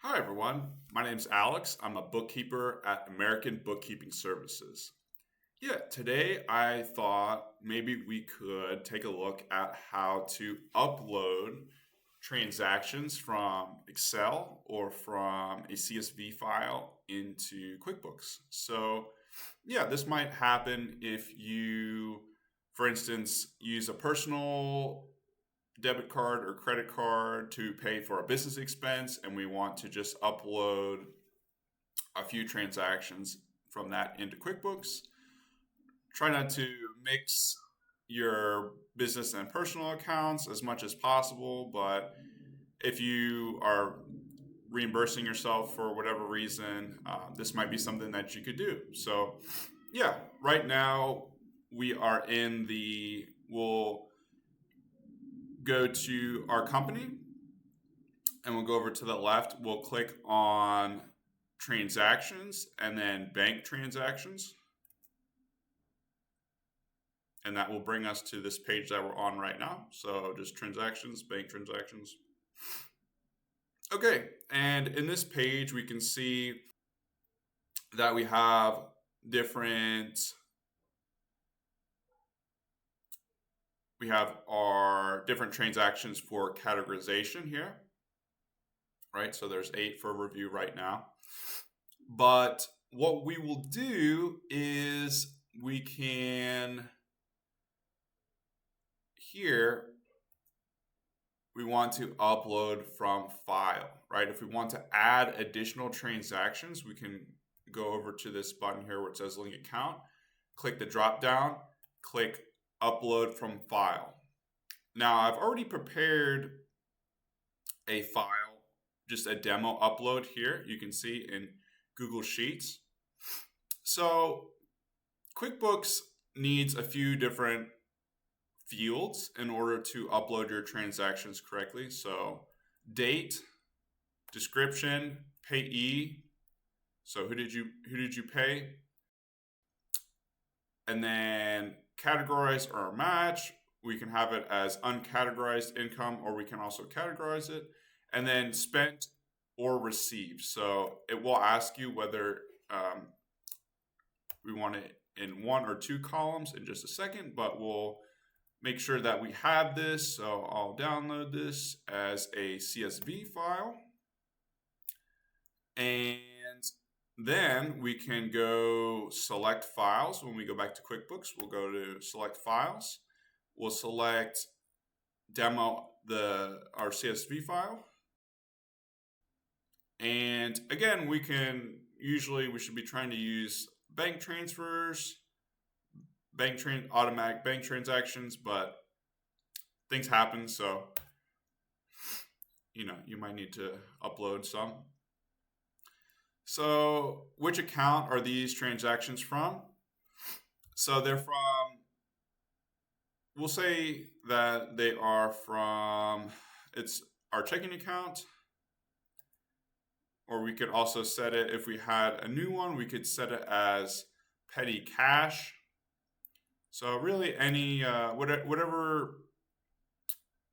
Hi, everyone. My name's Alex. I'm a bookkeeper at American Bookkeeping Services. Today I thought maybe we could take a look at how to upload transactions from Excel or from a CSV file into QuickBooks. This might happen if you, for instance, use a personal debit card or credit card to pay for a business expense, and we want to just upload a few transactions from that into QuickBooks. Try not to mix your business and personal accounts as much as possible, but if you are reimbursing yourself for whatever reason, this might be something that you could do. Right now we are we'll go to our company and we'll go over to the left. We'll click on transactions and then bank transactions. And that will bring us to this page that we're on right now. So just transactions, bank transactions. Okay, and in this page, we can see that we have our different transactions for categorization here, right? So there's 8 for review right now. But what we will do is we can, here, we want to upload from file, right? If we want to add additional transactions, we can go over to this button here where it says link account, click the drop down, click upload from file. Now I've already prepared a file, just a demo upload here. You can see in Google Sheets. So QuickBooks needs a few different fields in order to upload your transactions correctly. So date, description, payee. So who did you pay? And then categorize or match. We can have it as uncategorized income, or we can also categorize it. And then spent or received. So it will ask you whether we want it in 1 or 2 columns in just a second, but we'll make sure that we have this. So I'll download this as a CSV file. And then we can go select files. When we go back to QuickBooks, we'll go to select files. We'll select demo our CSV file. And again, we should be trying to use bank transfers, automatic bank transactions, but things happen. So, you might need to upload some. So which account are these transactions from? So they're from, we'll say that they are from, it's our checking account, or we could also set it, if we had a new one, we could set it as petty cash. So really any, whatever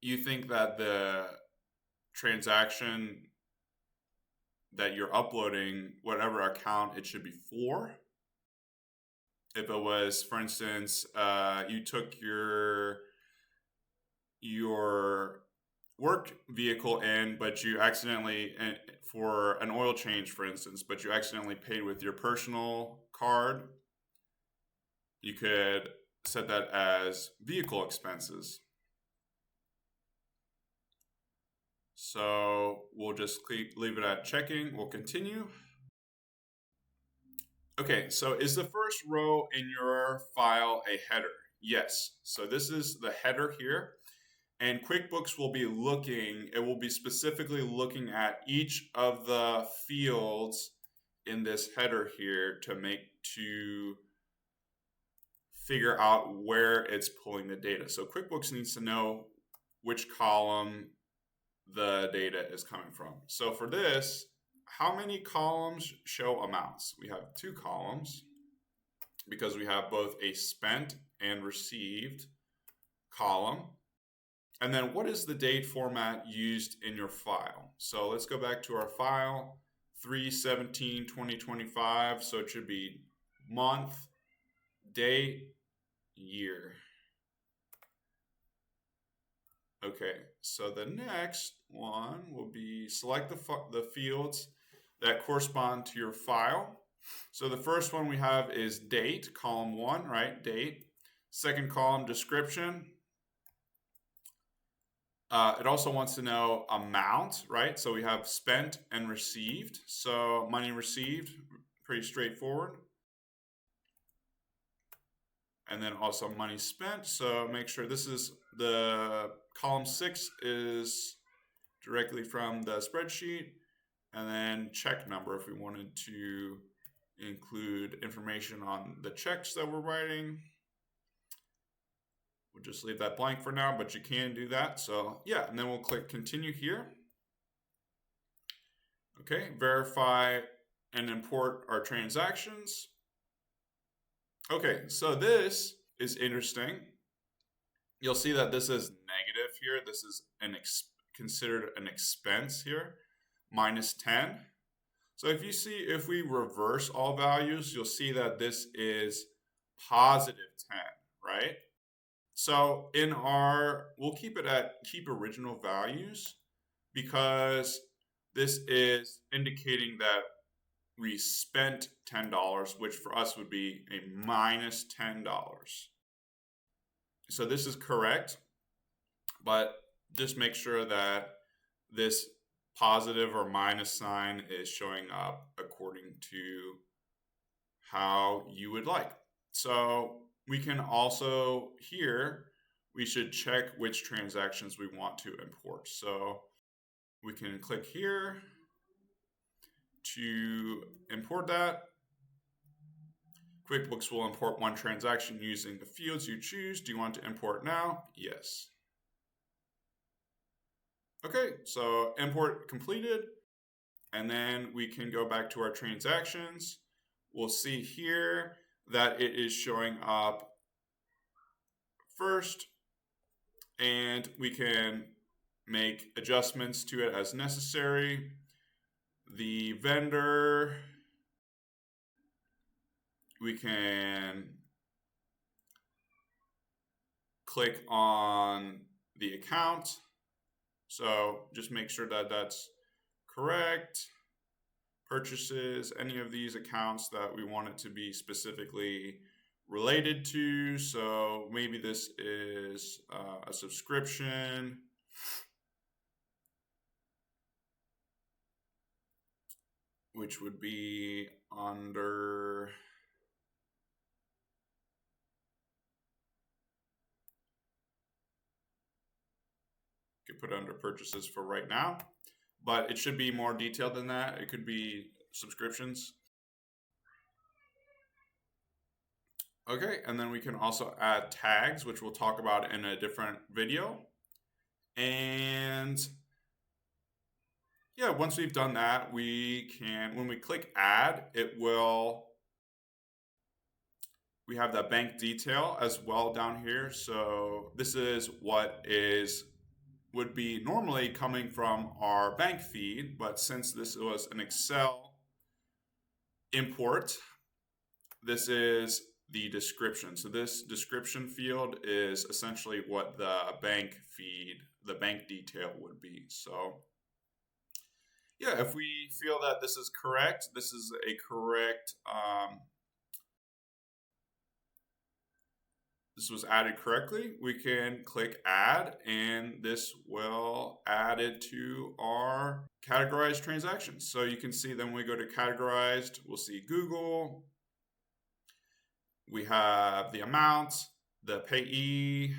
you think that the transaction that you're uploading, whatever account it should be for. If it was, for instance, you took your work vehicle in, but you accidentally, for an oil change, for instance, but you accidentally paid with your personal card, you could set that as vehicle expenses. So we'll just leave it at checking. We'll continue. Okay, so is the first row in your file a header? Yes. So this is the header here. And QuickBooks will be specifically looking at each of the fields in this header here to figure out where it's pulling the data. So QuickBooks needs to know which column the data is coming from. So for this, how many columns show amounts? We have 2 columns because we have both a spent and received column. And then what is the date format used in your file? So let's go back to our file, 3/17/2025. So it should be month, date, year. Okay, so the next one will be select the fields that correspond to your file. So the first one we have is date, column 1, right? Date. Second column, description. It also wants to know amount, right? So we have spent and received. So money received, pretty straightforward. And then also money spent. So make sure this is the column 6 is directly from the spreadsheet. And then check number if we wanted to include information on the checks that we're writing. We'll just leave that blank for now, but you can do that. So yeah, and then we'll click continue here. Okay, verify and import our transactions. Okay, so this is interesting. You'll see that this is negative here. This is considered an expense here, -10. So if we reverse all values, you'll see that this is +10, right? So we'll keep it at keep original values because this is indicating that we spent $10, which for us would be a -$10. So this is correct, but just make sure that this positive or minus sign is showing up according to how you would like. So we can also here, we should check which transactions we want to import. So we can click here to import that. QuickBooks will import one transaction using the fields you choose. Do you want to import now? Yes. Okay, so import completed. And then we can go back to our transactions. We'll see here that it is showing up first, and we can make adjustments to it as necessary. The vendor, we can click on the account. So just make sure that that's correct. Purchases, any of these accounts that we want it to be specifically related to. So maybe this is a subscription. Which would be under could put it under purchases for right now, but it should be more detailed than that. It could be subscriptions. Okay, and then we can also add tags, which we'll talk about in a different video. And yeah, once we've done that, we can, when we click add, we have that bank detail as well down here. So this is what would be normally coming from our bank feed, but since this was an Excel import, this is the description. So this description field is essentially what the bank feed, the bank detail would be. So yeah, if we feel that this is correct, this is a correct, this was added correctly, we can click add, and this will add it to our categorized transactions. So you can see then when we go to categorized, we'll see Google. We have the amount, the payee,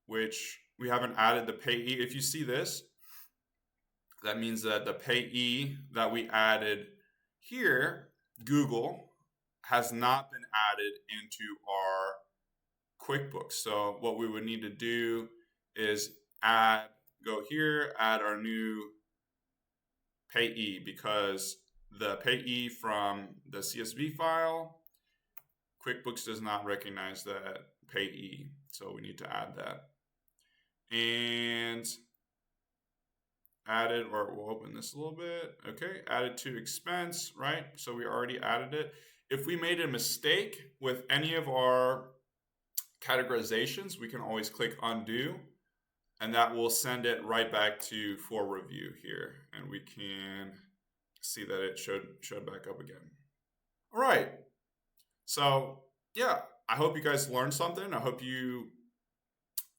which we haven't added the payee. If you see this, that means that the payee that we added here, Google, has not been added into our QuickBooks. So what we would need to do is go here, add our new payee, because the payee from the CSV file, QuickBooks does not recognize that payee. So we need to add that. and added, or we'll open this a little bit. Okay, added to expense, right? So we already added it. If we made a mistake with any of our categorizations, we can always click undo, and that will send it right back to for review here. And we can see that it showed back up again. All right. So yeah, I hope you guys learned something. I hope you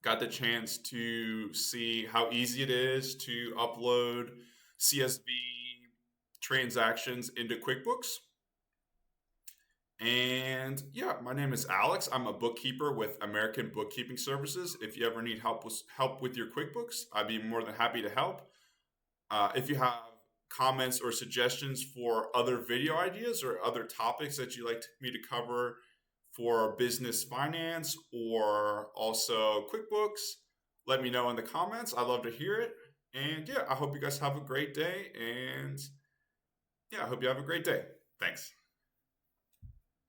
got the chance to see how easy it is to upload CSV transactions into QuickBooks. And yeah, my name is Alex. I'm a bookkeeper with American Bookkeeping Services. If you ever need help with your QuickBooks, I'd be more than happy to help. If you have comments or suggestions for other video ideas or other topics that you'd like me to cover for business finance or also QuickBooks, let me know in the comments. I'd love to hear it. And yeah, I hope you guys have a great day. And yeah, I hope you have a great day. Thanks.